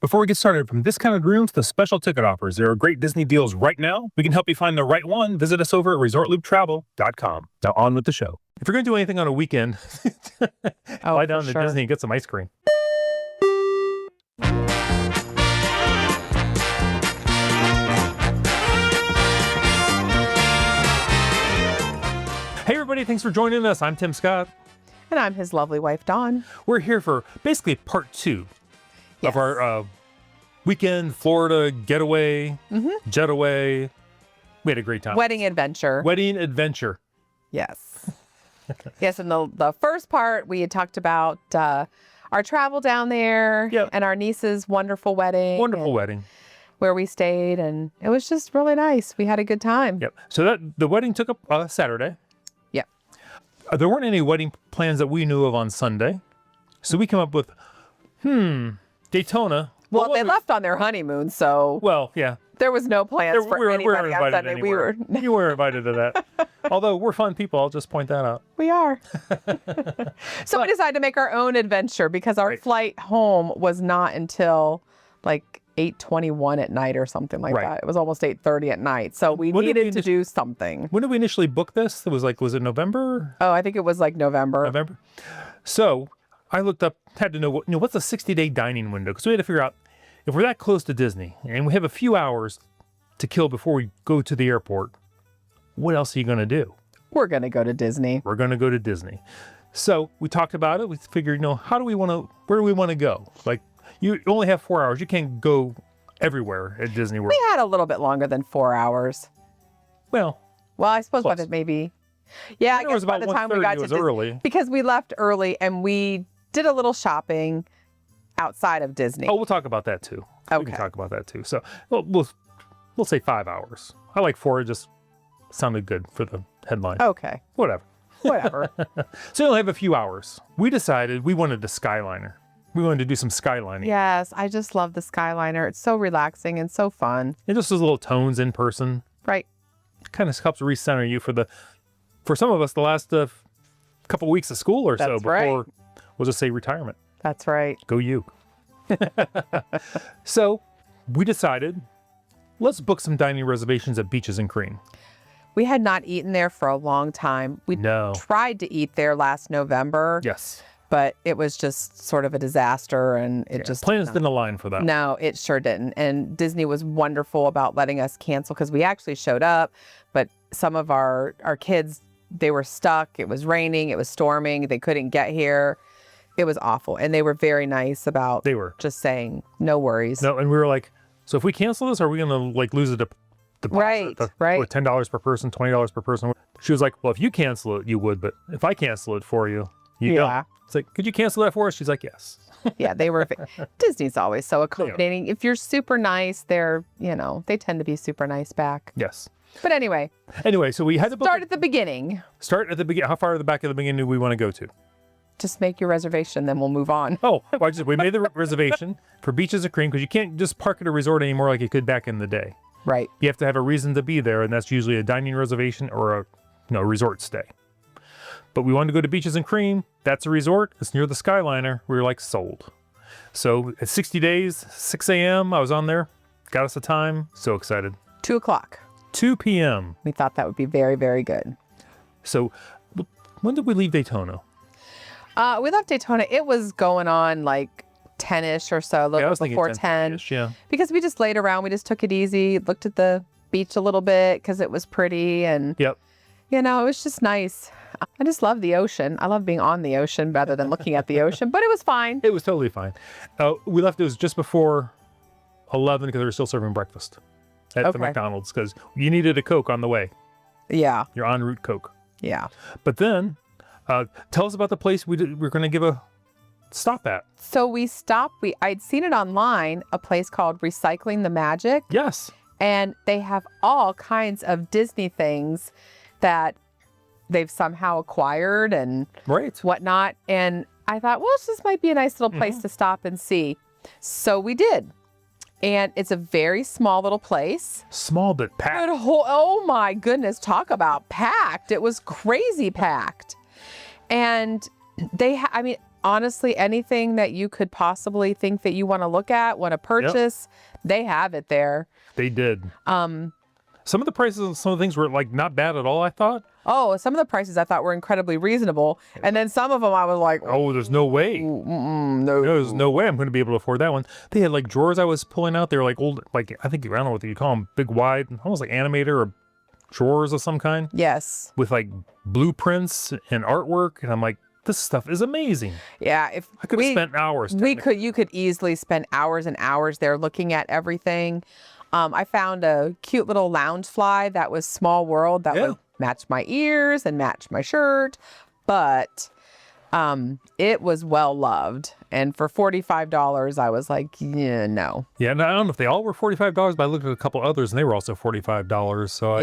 Before we get started, from discounted rooms to special ticket offers, there are great Disney deals right now. We can help you find the right one. Visit us over at ResortLoop.com. Now on with the show. If you're going to do anything on a weekend, fly down to Disney and get some ice cream. Hey everybody, thanks for joining us. I'm Tim Scott. And I'm his lovely wife, Dawn. We're here for basically part 2 of our weekend Florida getaway, jetaway. We had a great time. Wedding adventure. Wedding adventure. Yes. Yes, and the first part, we had talked about our travel down there and our niece's wonderful wedding. Wonderful wedding. Where we stayed, and it was just really nice. We had a good time. Yep. So the wedding took up Saturday. Yep. There weren't any wedding plans that we knew of on Sunday. So we came up with, Daytona. Well, they left on their honeymoon, so. Well, yeah. There was no plans for anybody on Sunday. You were invited to that. Although we're fun people, I'll just point that out. We are. So we decided to make our own adventure because our flight home was not until like 8:21 at night or something like that. It was almost 8:30 at night. So we needed to do something. When did we initially book this? It was it November? Oh, I think it was like November. So I looked up, had to know what's a 60-day dining window, because we had to figure out if we're that close to Disney and we have a few hours to kill before we go to the airport, what else are you going to do? We're going to go to Disney. We're going to go to Disney. So we talked about it. We figured, where do we want to go? Like, you only have 4 hours. You can't go everywhere at Disney World. We had a little bit longer than 4 hours. Well, I suppose by the maybe. Yeah, I guess by the time we got to Disney, early. Because we left early and we did a little shopping outside of Disney. Oh, we'll talk about that too. Okay. We can talk about that too. So we'll say 5 hours. I like 4. It just sounded good for the headline. Okay. Whatever. So you'll have a few hours. We decided we wanted the Skyliner. We wanted to do some skylining. Yes, I just love the Skyliner. It's so relaxing and so fun. And just those little tones in person. Right. It kind of helps recenter you for some of us, the last couple weeks of school or so before, we'll just say retirement. That's right. Go you. So we decided, let's book some dining reservations at Beaches and Cream. We had not eaten there for a long time. We tried to eat there last November. Yes. But it was just sort of a disaster, and plans didn't align for that. No, it sure didn't. And Disney was wonderful about letting us cancel because we actually showed up, but some of our kids, they were stuck. It was raining. It was storming. They couldn't get here. It was awful. And they were very nice about just saying, no worries. No, and we were like, so if we cancel this, are we going to loose a deposit? Right. With $10 per person, $20 per person. She was like, well, if you cancel it, you would. But if I cancel it for you, you don't. It's like, could you cancel that for us? She's like, yes. Yeah, they were. Disney's always so accommodating. If you're super nice, they tend to be super nice back. Yes. But anyway, so we had to start at the beginning. Start at the beginning. How far at the back of the beginning do we want to go to? Just make your reservation, then we'll move on. Oh, we made the reservation for Beaches and Cream because you can't just park at a resort anymore like you could back in the day. Right. You have to have a reason to be there, and that's usually a dining reservation or a resort stay. But we wanted to go to Beaches and Cream. That's a resort. It's near the Skyliner. We were like, sold. So at 60 days, 6 a.m., I was on there. Got us a time. So excited. 2 o'clock. 2 p.m. We thought that would be very, very good. So when did we leave Daytona? We left Daytona. It was going on like 10-ish or so, a little before 10. Yeah. Because we just laid around. We just took it easy, looked at the beach a little bit because it was pretty. And, it was just nice. I just love the ocean. I love being on the ocean rather than looking at the ocean, but it was fine. It was totally fine. We left, it was just before 11 because they were still serving breakfast at the McDonald's because you needed a Coke on the way. Yeah. Your en route Coke. Yeah. But then, tell us about the place we're going to give a stop at. So we stopped. I'd seen it online, a place called Recycling the Magic. Yes. And they have all kinds of Disney things that they've somehow acquired and whatnot. And I thought, well, this might be a nice little place to stop and see. So we did. And it's a very small little place. Small but packed. Oh my goodness, talk about packed. It was crazy packed. And honestly, anything that you could possibly think that you want to look at, want to purchase, they have it there. They did. Some of the prices on some of the things were like not bad at all, I thought. Oh, some of the prices I thought were incredibly reasonable. And then some of them I was like, oh, there's no way. No, there's no way I'm going to be able to afford that one. They had like drawers I was pulling out. They were like old, like, I don't know what you call them, big, wide, almost like animator or drawers of some kind. Yes. With like blueprints and artwork. And I'm like, this stuff is amazing. Yeah. If I could have spent hours. You could easily spend hours and hours there looking at everything. I found a cute little lounge fly that was Small World that would match my ears and match my shirt, but it was well loved. And for $45, I was like, yeah, no. Yeah, and I don't know if they all were $45, but I looked at a couple others and they were also $45. So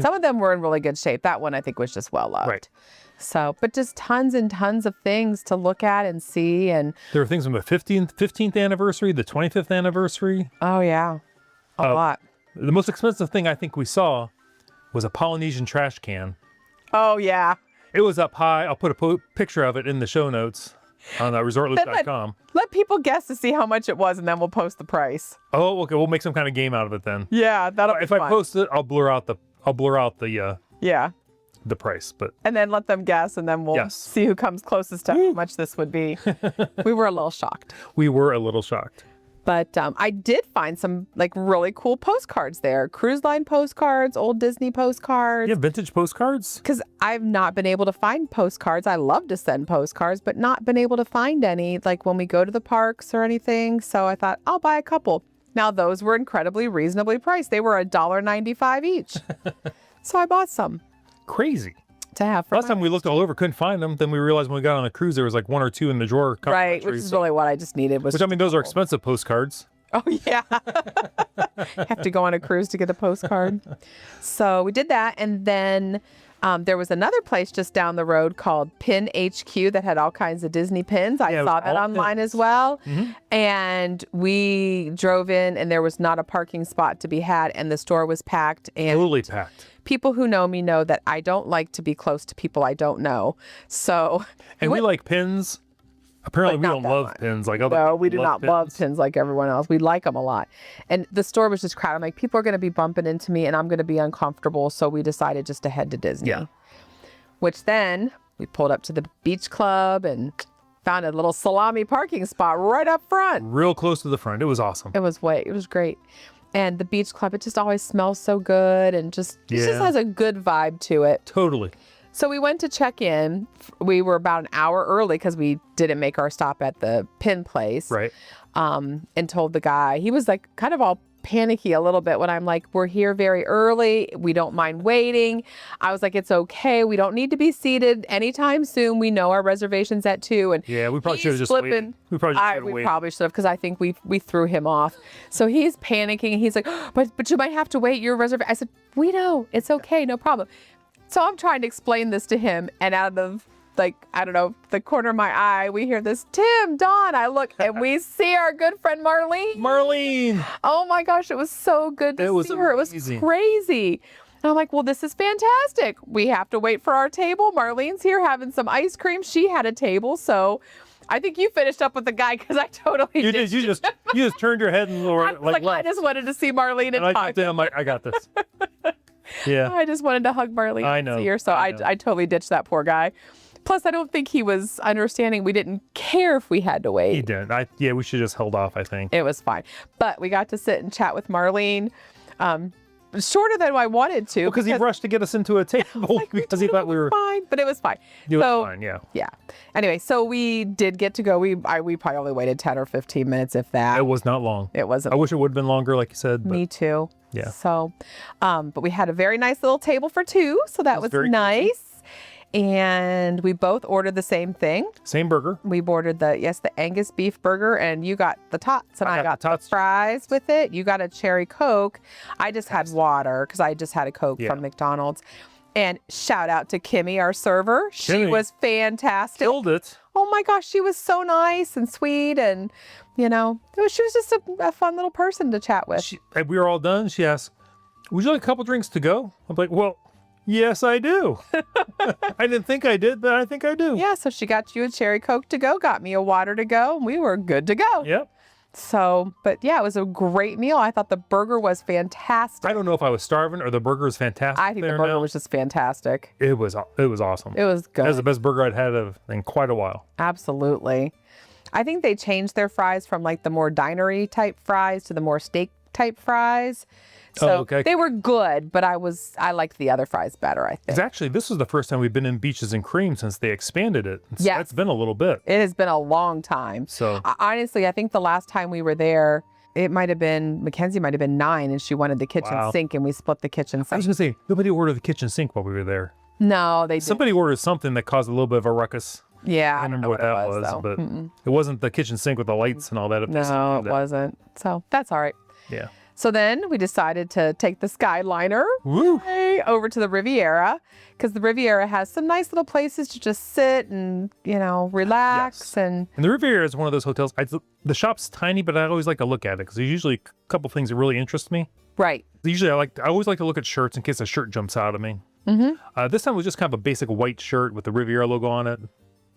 some of them were in really good shape. That one I think was just well loved. Right. So, but just tons and tons of things to look at and see. And there were things from the 15th anniversary, the 25th anniversary. Oh yeah. A lot. The most expensive thing I think we saw was a Polynesian trash can. Oh, yeah. It was up high. I'll put a picture of it in the show notes on ResortLoop.com. Let people guess to see how much it was, and then we'll post the price. Oh, okay. We'll make some kind of game out of it then. Yeah, that'll be fun. If I post it, I'll blur out the the price. But and then let them guess, and then we'll see who comes closest to how much this would be. We were a little shocked. We were a little shocked. But I did find some like really cool postcards there. Cruise line postcards, old Disney postcards. Yeah, vintage postcards. Because I've not been able to find postcards. I love to send postcards, but not been able to find any like when we go to the parks or anything. So I thought I'll buy a couple. Now those were incredibly reasonably priced. They were $1.95 each. So I bought some. Crazy. To have for last time we looked all over, couldn't find them. Then we realized when we got on a cruise, there was like one or two in the drawer. Right, which is really what I just needed. Which I mean, those are expensive postcards. Oh yeah, have to go on a cruise to get a postcard. So we did that, and then there was another place just down the road called Pin HQ that had all kinds of Disney pins. I saw that online as well. Mm-hmm. And we drove in, and there was not a parking spot to be had, and the store was packed. And totally packed. People who know me know that I don't like to be close to people I don't know. So, and we like pins. Apparently, we don't love pins like other people. No, we do not love pins like everyone else. We like them a lot. And the store was just crowded. I'm like, people are going to be bumping into me, and I'm going to be uncomfortable. So we decided just to head to Disney. Yeah. Which then we pulled up to the beach club and found a little salami parking spot right up front. Real close to the front. It was awesome. It was great. And the beach club, it just always smells so good and it just has a good vibe to it. Totally. So we went to check in. We were about an hour early because we didn't make our stop at the pin place. Right. And told the guy, he was like kind of all panicky a little bit when I'm like, we're here very early. We don't mind waiting. I was like, it's okay. We don't need to be seated anytime soon. We know our reservation's at 2. And yeah, we probably should have just waited. We probably should have because I think we threw him off. So he's panicking. He's like, but you might have to wait your reservation. I said, we know. It's okay. No problem. So I'm trying to explain this to him, and out of the corner of my eye, we hear this, Tim, Dawn. I look, and we see our good friend Marlene. Oh my gosh, it was so good to see her. It was crazy. And I'm like, well, this is fantastic. We have to wait for our table. Marlene's here having some ice cream. She had a table, so I think you finished up with the guy because I totally did. You just turned your head and left. I just wanted to see Marlene and talk to him. I got this. Yeah. I just wanted to hug Marlene. I know. See her, so I totally ditched that poor guy. Plus, I don't think he was understanding. We didn't care if we had to wait. He didn't. We should have just held off, I think. It was fine. But we got to sit and chat with Marlene. Shorter than I wanted to. Because he rushed to get us into a table because he thought we were fine. But it was fine. It was fine, yeah. Yeah. Anyway, so we did get to go. We probably only waited 10 or 15 minutes, if that. It was not long. It wasn't. I wish it would have been longer, like you said. But... Me too. Yeah. So, but we had a very nice little table for 2, so that was nice. Cool. And we both ordered the same thing. Same burger. We ordered the Angus beef burger, and you got the tots, and I got the fries with it. You got a cherry Coke. I just had water because I just had a Coke from McDonald's. And shout out to Kimmy, our server. She was fantastic. Killed it. Oh my gosh, she was so nice and sweet, and she was just a fun little person to chat with. We were all done. She asked, "Would you like a couple drinks to go?" I'm like, "Well, Yes, I do. I didn't think I did, but I think I do. Yeah, so she got you a cherry Coke to go, got me a water to go, and we were good to go. Yep. So, but yeah, it was a great meal. I thought the burger was fantastic. I don't know if I was starving or the burger was fantastic. I think the burger was just fantastic. It was awesome. It was good. That was the best burger I'd had in quite a while. Absolutely. I think they changed their fries from like the more dinery type fries to the more steak type fries. So they were good, but I liked the other fries better, I think. Actually, this was the first time we've been in Beaches and Cream since they expanded it. Yeah. It's been a little bit. It has been a long time. So honestly, I think the last time we were there, it might have been, Mackenzie might have been 9 and she wanted the kitchen sink and we split the kitchen sink. I was going to say, nobody ordered the kitchen sink while we were there. No, they didn't. Somebody ordered something that caused a little bit of a ruckus. Yeah, I don't remember what that was, but it wasn't the kitchen sink with the lights and all that. No, it wasn't. So that's all right. Yeah. So then we decided to take the Skyliner over to the Riviera because the Riviera has some nice little places to just sit and, relax. Yes. And the Riviera is one of those hotels. The shop's tiny, but I always like to look at it because there's usually a couple things that really interest me. Right. Usually I always like to look at shirts in case a shirt jumps out at me. Mm-hmm. This time it was just kind of a basic white shirt with the Riviera logo on it.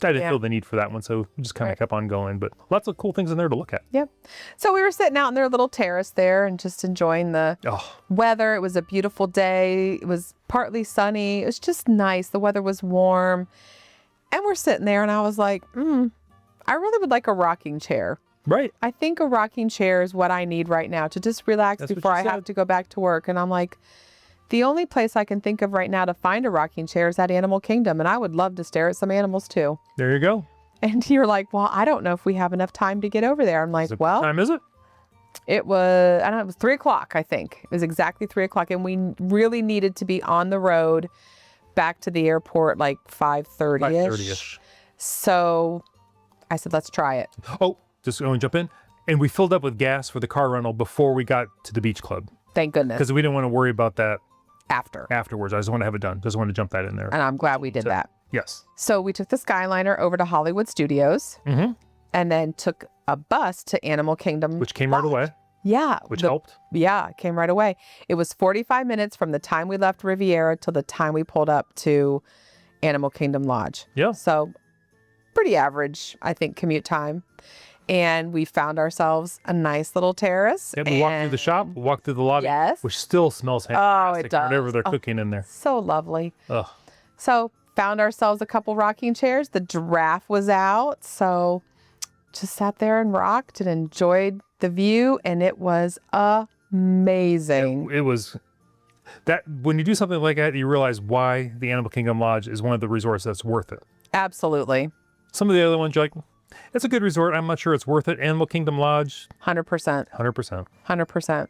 I didn't feel the need for that one, so we just kind of kept on going. But lots of cool things in there to look at. Yep. So we were sitting out in their little terrace there and just enjoying the weather. It was a beautiful day. It was partly sunny. It was just nice. The weather was warm. And we're sitting there and I was like, I really would like a rocking chair. Right. I think a rocking chair is what I need right now to just relax before I have to go back to work. And I'm like, the only place I can think of right now to find a rocking chair is at Animal Kingdom, and I would love to stare at some animals too. There you go. And you're like, well, I don't know if we have enough time to get over there. I'm like, well, what time is it? It was, I don't know, it was 3 o'clock, I think. It was exactly 3 o'clock, and we really needed to be on the road back to the airport like 5:30-ish. So I said, let's try it. Oh, just going to jump in. And we filled up with gas for the car rental before we got to the beach club. Thank goodness. Because we didn't want to worry about that afterwards. I just want to have it done. Just want to jump that in there. And I'm glad we did that. Yes. So we took the Skyliner over to Hollywood Studios and then took a bus to Animal Kingdom. Which came right away. Yeah. Which helped. Yeah, it came right away. It was 45 minutes from the time we left Riviera till the time we pulled up to Animal Kingdom Lodge. Yeah. So pretty average, I think, commute time. And we found ourselves a nice little terrace. And we walked through the shop, we walked through the lobby, which still smells fantastic. Oh, it does. Whatever they're cooking in there. So lovely. Ugh. So found ourselves a couple rocking chairs. The giraffe was out. So just sat there and rocked and enjoyed the view. And it was amazing. It was that when you do something like that, you realize why the Animal Kingdom Lodge is one of the resorts that's worth it. Absolutely. Some of the other ones, you're like, it's a good resort. I'm not sure it's worth it. Animal Kingdom Lodge. 100%. 100%. 100%.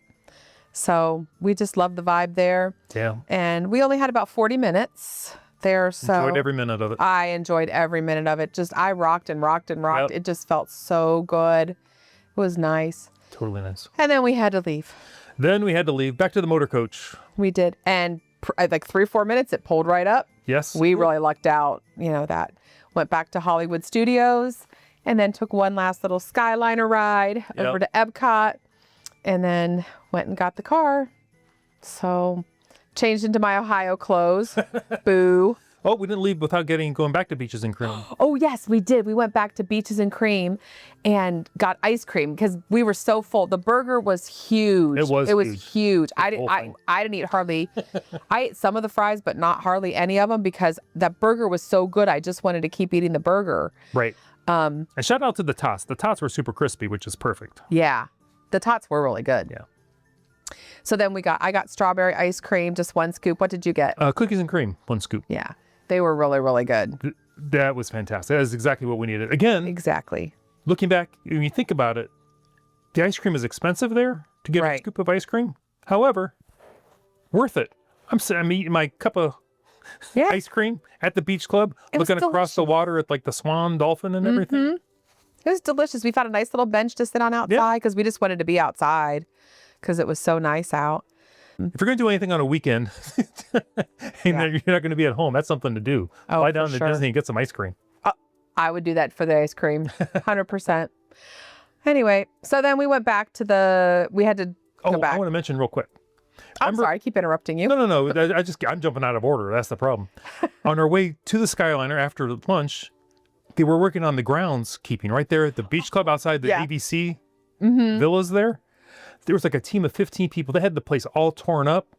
So we just loved the vibe there. Yeah. And we only had about 40 minutes there. So enjoyed every minute of it. I enjoyed every minute of it. Just I rocked and rocked and rocked. Yep. It just felt so good. It was nice. Totally nice. And then we had to leave. Back to the motor coach. We did. And like 3 or 4 minutes, it pulled right up. Yes. We really lucked out, that. Went back to Hollywood Studios and then took one last little Skyliner ride over to Epcot and then went and got the car. So changed into my Ohio clothes. Boo. Oh, we didn't leave without going back to Beaches and Cream. Oh, yes, we did. We went back to Beaches and Cream and got ice cream because we were so full. The burger was huge. It was huge. I didn't eat hardly. I ate some of the fries, but not hardly any of them because that burger was so good. I just wanted to keep eating the burger. Right. And shout out to the tots. The tots were super crispy, which is perfect. Yeah. The tots were really good. Yeah. So then I got strawberry ice cream, just 1 scoop. What did you get? Cookies and cream, 1 scoop. Yeah. They were really, really good. That was fantastic. That is exactly what we needed. Again, exactly. Looking back, when you think about it, the ice cream is expensive there to get a scoop of ice cream. However, worth it. I'm eating my cup of ice cream at the beach club, looking across the water at like the swan, dolphin, and everything. It was delicious. We found a nice little bench to sit on outside because we just wanted to be outside because it was so nice out. If you're going to do anything on a weekend, you're not going to be at home. That's something to do. Fly down to Disney and get some ice cream. I would do that for the ice cream, 100%. Anyway, so then we went back to we had to go back. I want to mention real quick. I'm sorry, I keep interrupting you. No. I'm jumping out of order. That's the problem. On our way to the Skyliner after lunch, they were working on the groundskeeping right there at the beach club outside the ABC villas there. There was like a team of 15 people. They had the place all torn up.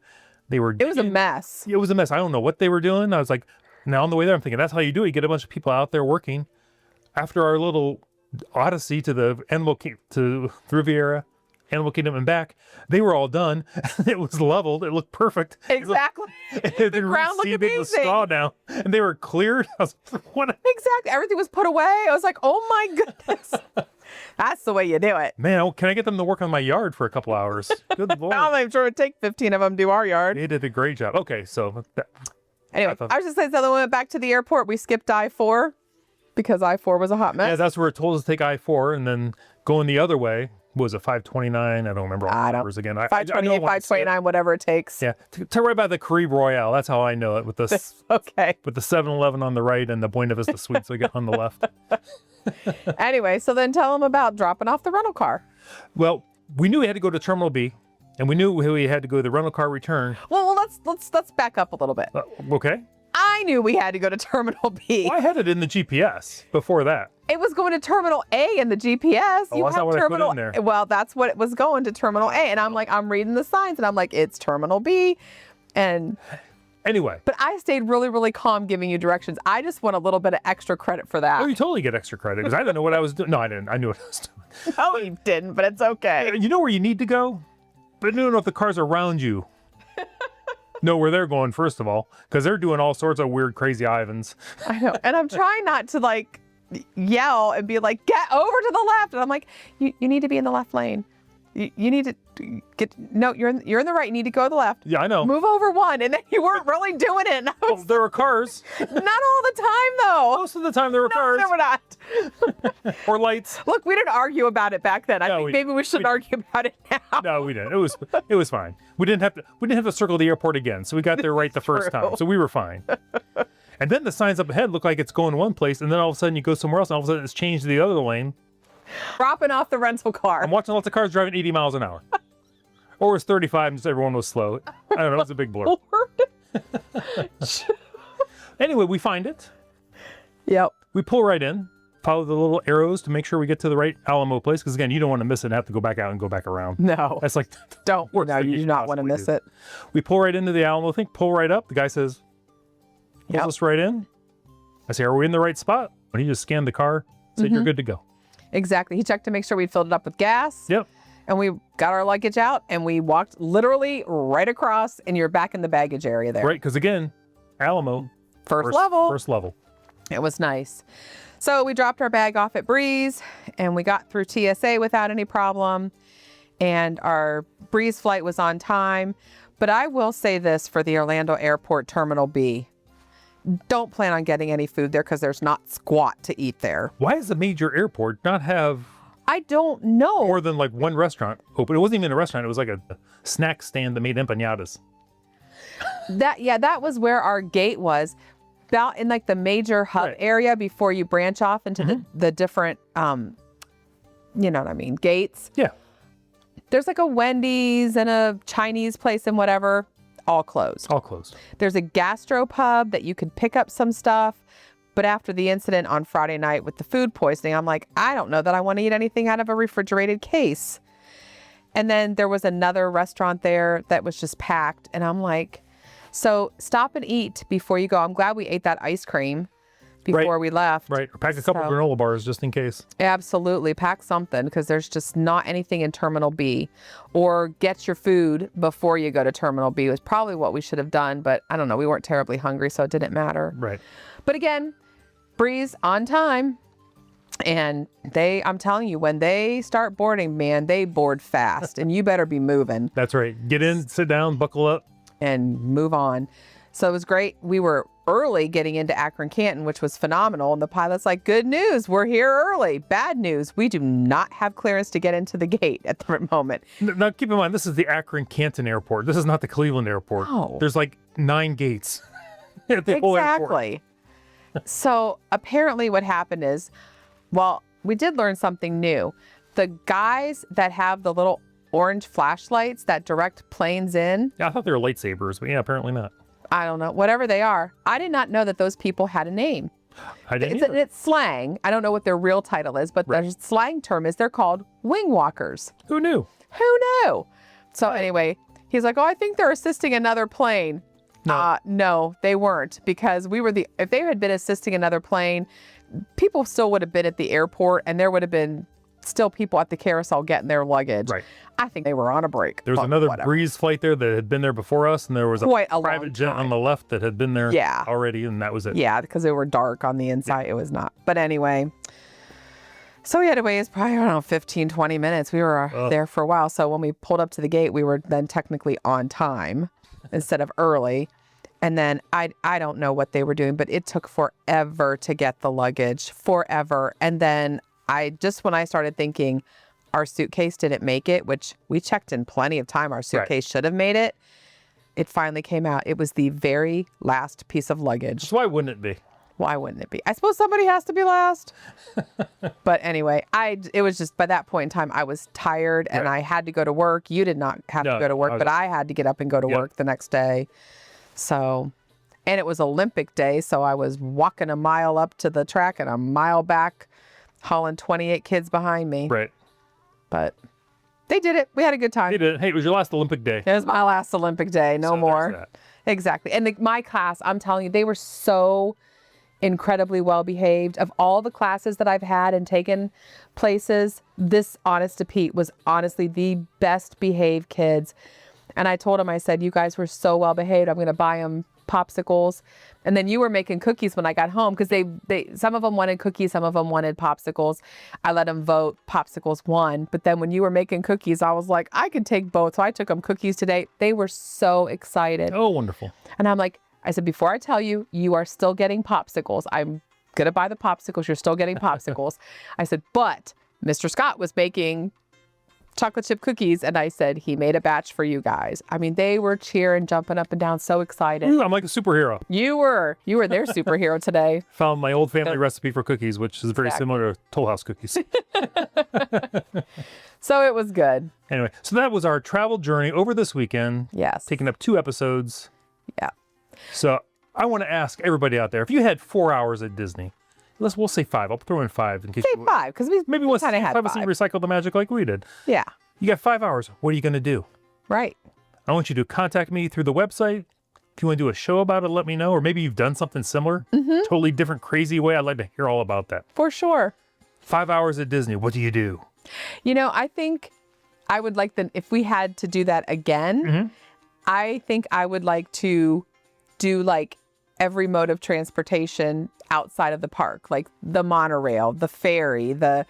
It was a mess. It was a mess. I don't know what they were doing. I was like, now on the way there, I'm thinking, that's how you do it. You get a bunch of people out there working. After our little odyssey to to Riviera, Animal Kingdom and back, they were all done. It was leveled. It looked perfect. Exactly. The ground looked amazing. The straw down, and they were cleared. I was like, what? Exactly. Everything was put away. I was like, oh my goodness. That's the way you do it. Man, can I get them to work on my yard for a couple hours? Good Lord. I'm sure it would take 15 of them to do our yard. They did a great job. Okay, so. Anyway, I was just saying, so then we went back to the airport. We skipped I-4 because I-4 was a hot mess. Yeah, that's where it told us to take I-4 and then going the other way. Was it 529? I don't remember all the numbers again. 528, 529, whatever it takes. Yeah, to right by the Caribe Royale. That's how I know it. With the with the 7-Eleven on the right and the Buena Vista Suites on the left. Anyway, so then tell them about dropping off the rental car. Well, we knew we had to go to Terminal B, and we knew we had to go to the rental car return. Well, let's back up a little bit. Okay. I knew we had to go to Terminal B. Well, I had it in the GPS before that. It was going to Terminal A in the GPS. Oh, that's not what I put in there. Well, that's what it was going to Terminal A. And I'm like, I'm reading the signs and I'm like, it's Terminal B. And anyway. But I stayed really, really calm giving you directions. I just want a little bit of extra credit for that. Oh, you totally get extra credit because I didn't know what I was doing. No, I didn't. I knew what I was doing. No, you didn't, but it's okay. You know where you need to go? But I don't know if the cars around you know where they're going, first of all, because they're doing all sorts of weird, crazy Ivans. I know. And I'm trying not to like yell and be like, get over to the left. And I'm like, you need to be in the left lane. You need to you're in the right. You need to go to the left. Yeah, I know. Move over one. And then you weren't really doing it. Well, there were cars. Not all the time, though. Most of the time there were cars. No, there were not. Or lights. Look, we didn't argue about it back then. I think maybe we should argue about it now. No, we didn't. It was fine. We didn't have to circle the airport again. So we got there right the first time. So we were fine. And then the signs up ahead look like it's going one place, and then all of a sudden you go somewhere else, and all of a sudden it's changed to the other lane. Dropping off the rental car. I'm watching lots of cars driving 80 miles an hour. Or it was 35 and just everyone was slow. I don't know, it was a big blur. Anyway, we find it. Yep. We pull right in, follow the little arrows to make sure we get to the right Alamo place, because again, you don't want to miss it and have to go back out and go back around. No. That's like don't. No, you do not want to miss it. We pull right into the Alamo thing, pull right up. The guy says, pulls us right in. I say, are we in the right spot? And he just scanned the car, said, you're good to go. Exactly. He checked to make sure we'd filled it up with gas. Yep. And we got our luggage out and we walked literally right across and you're back in the baggage area there. Right, because again, Alamo. First level. First level. It was nice. So we dropped our bag off at Breeze and we got through TSA without any problem. And our Breeze flight was on time. But I will say this for the Orlando Airport Terminal B. Don't plan on getting any food there because there's not squat to eat there. Why does a major airport not have... I don't know. More than like one restaurant open. It wasn't even a restaurant. It was like a snack stand that made empanadas. That was where our gate was. About in like the major hub area before you branch off into the different, you know what I mean, gates. Yeah. There's like a Wendy's and a Chinese place and whatever. All closed. All closed. There's a gastropub that you could pick up some stuff. But after the incident on Friday night with the food poisoning, I'm like, I don't know that I want to eat anything out of a refrigerated case. And then there was another restaurant there that was just packed. And I'm like, so stop and eat before you go. I'm glad we ate that ice cream before we left. Right. Or pack a couple granola bars just in case. Absolutely. Pack something because there's just not anything in Terminal B. Or get your food before you go to Terminal B was probably what we should have done. But I don't know. We weren't terribly hungry, so it didn't matter. Right. But again, Breeze on time. And I'm telling you, when they start boarding, man, they board fast. And you better be moving. That's right. Get in, sit down, buckle up. And move on. So it was great. We were early getting into Akron Canton, which was phenomenal. And the pilot's like, good news, we're here early. Bad news, we do not have clearance to get into the gate at the moment. Now, keep in mind, this is the Akron Canton Airport. This is not the Cleveland Airport. Oh. There's like 9 gates at the whole airport. Exactly. So apparently what happened is, well, we did learn something new. The guys that have the little orange flashlights that direct planes in. Yeah, I thought they were lightsabers, but yeah, apparently not. I don't know. Whatever they are. I did not know that those people had a name. I didn't either. It's slang. I don't know what their real title is, but their slang term is they're called wing walkers. Who knew? Who knew? So anyway, he's like, oh, I think they're assisting another plane. No. No, they weren't, because if they had been assisting another plane, people still would have been at the airport and there would have been still people at the carousel getting their luggage. Right. I think they were on a break. There was another Breeze flight there that had been there before us, and there was a private jet on the left that had been there already, and that was it. Yeah, because they were dark on the inside. It was not. But anyway, so we had to wait probably, I don't know, 15, 20 minutes. We were there for a while. So when we pulled up to the gate, we were then technically on time instead of early. And then I don't know what they were doing, but it took forever to get the luggage, forever. And then when I started thinking our suitcase didn't make it, which we checked in plenty of time, our suitcase should have made it. It finally came out. It was the very last piece of luggage. So why wouldn't it be? Why wouldn't it be? I suppose somebody has to be last. But anyway, it was just by that point in time, I was tired and I had to go to work. You did not have to go to work, but I had to get up and go to work the next day. So, and it was Olympic day. So I was walking a mile up to the track and a mile back, hauling 28 kids behind me. Right. But they did it. We had a good time. They did it. Hey, it was your last Olympic day. It was my last Olympic day. No more. Exactly. And my class, I'm telling you, they were so incredibly well behaved. Of all the classes that I've had and taken places, this, honest to Pete, was honestly the best behaved kids. And I told him, I said, you guys were so well behaved. I'm going to buy them popsicles. And then you were making cookies when I got home, because some of them wanted cookies, some of them wanted popsicles. I let them vote. Popsicles won. But then when you were making cookies, I was like, I could take both. So I took them cookies today. They were so excited. Oh, wonderful. And I'm like, I said, before I tell you, you are still getting popsicles. I'm going to buy the popsicles. You're still getting popsicles. I said, but Mr. Scott was baking chocolate chip cookies, and I said he made a batch for you guys. I mean, they were cheering, jumping up and down, so excited. I'm like a superhero. You were their superhero today. Found my old family recipe for cookies, which is very similar to Toll House cookies. So it was good. Anyway, so that was our travel journey over this weekend. Yes. Taking up 2 episodes. Yeah. So I want to ask everybody out there, if you had 4 hours at Disney, we'll say 5. I'll throw in 5 in case say 5, because we maybe kind of had 5. Recycle the magic like we did. Yeah. You got 5 hours. What are you going to do? Right. I want you to contact me through the website. If you want to do a show about it, let me know. Or maybe you've done something similar, totally different, crazy way. I'd like to hear all about that. For sure. 5 hours at Disney. What do you do? You know, I think I would like if we had to do that again, I think I would like to do like every mode of transportation outside of the park, like the monorail, the ferry, the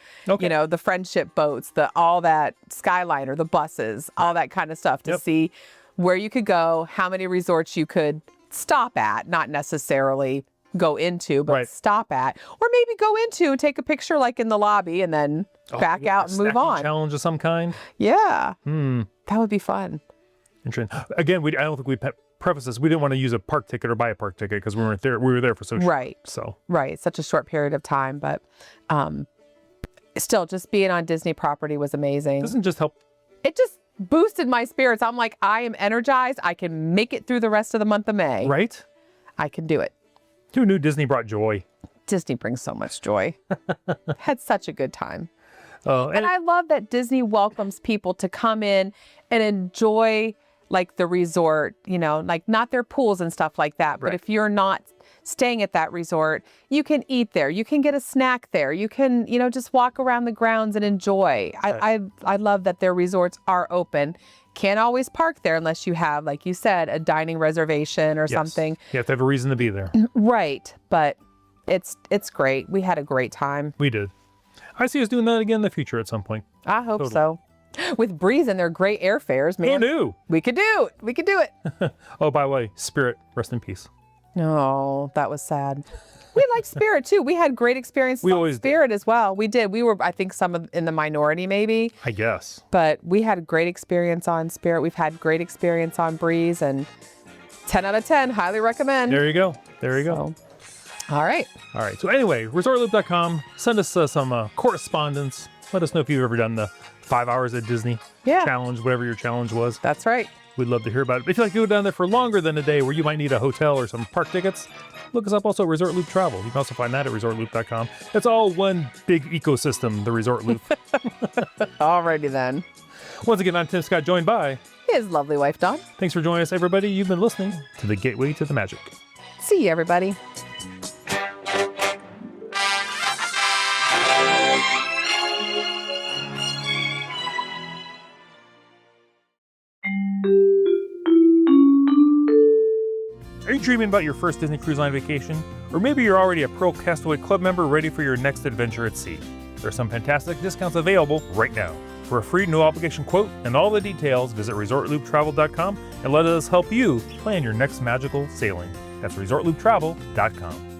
friendship boats, all that Skyliner, the buses, all that kind of stuff to see where you could go, how many resorts you could stop at, not necessarily go into, but stop at, or maybe go into, take a picture like in the lobby and then back out and move on. Challenge of some kind. Yeah. That would be fun. Interesting. Again, I don't think we preface this. We didn't want to use a park ticket or buy a park ticket because we weren't there. We were there for so short. Right. Such a short period of time, but still, just being on Disney property was amazing. Doesn't just help. It just boosted my spirits. I'm like, I am energized. I can make it through the rest of the month of May. Right. I can do it. Who knew Disney brought joy? Disney brings so much joy. Had such a good time. And I love that Disney welcomes people to come in and enjoy like the resort, like not their pools and stuff like that. But if you're not staying at that resort, you can eat there. You can get a snack there. You can, just walk around the grounds and enjoy. I love that their resorts are open. Can't always park there unless you have, like you said, a dining reservation or something. You have to have a reason to be there. Right. But it's great. We had a great time. We did. I see us doing that again in the future at some point. I hope so. With Breeze and their great airfares, man. Who knew? We could do it. We could do it. Oh, by the way, Spirit, rest in peace. Oh, that was sad. We liked Spirit too. We had great experiences on Spirit as well. We did. We were, I think, in the minority maybe. I guess. But we had a great experience on Spirit. We've had great experience on Breeze, and 10 out of 10. Highly recommend. There you go. So, all right. So anyway, ResortLoop.com. Send us some correspondence. Let us know if you've ever done the 5 hours at Disney challenge, whatever your challenge was. That's right. We'd love to hear about it. If you like to go down there for longer than a day where you might need a hotel or some park tickets, look us up also at Resort Loop Travel. You can also find that at ResortLoop.com. It's all one big ecosystem, the Resort Loop. Alrighty then. Once again, I'm Tim Scott, joined by His lovely wife, Dawn. Thanks for joining us, everybody. You've been listening to The Gateway to the Magic. See you, everybody. Are you dreaming about your first Disney Cruise Line vacation? Or maybe you're already a Pearl Castaway Club member ready for your next adventure at sea. There are some fantastic discounts available right now. For a free no obligation quote and all the details, visit ResortLoop.com and let us help you plan your next magical sailing. That's ResortLoop.com.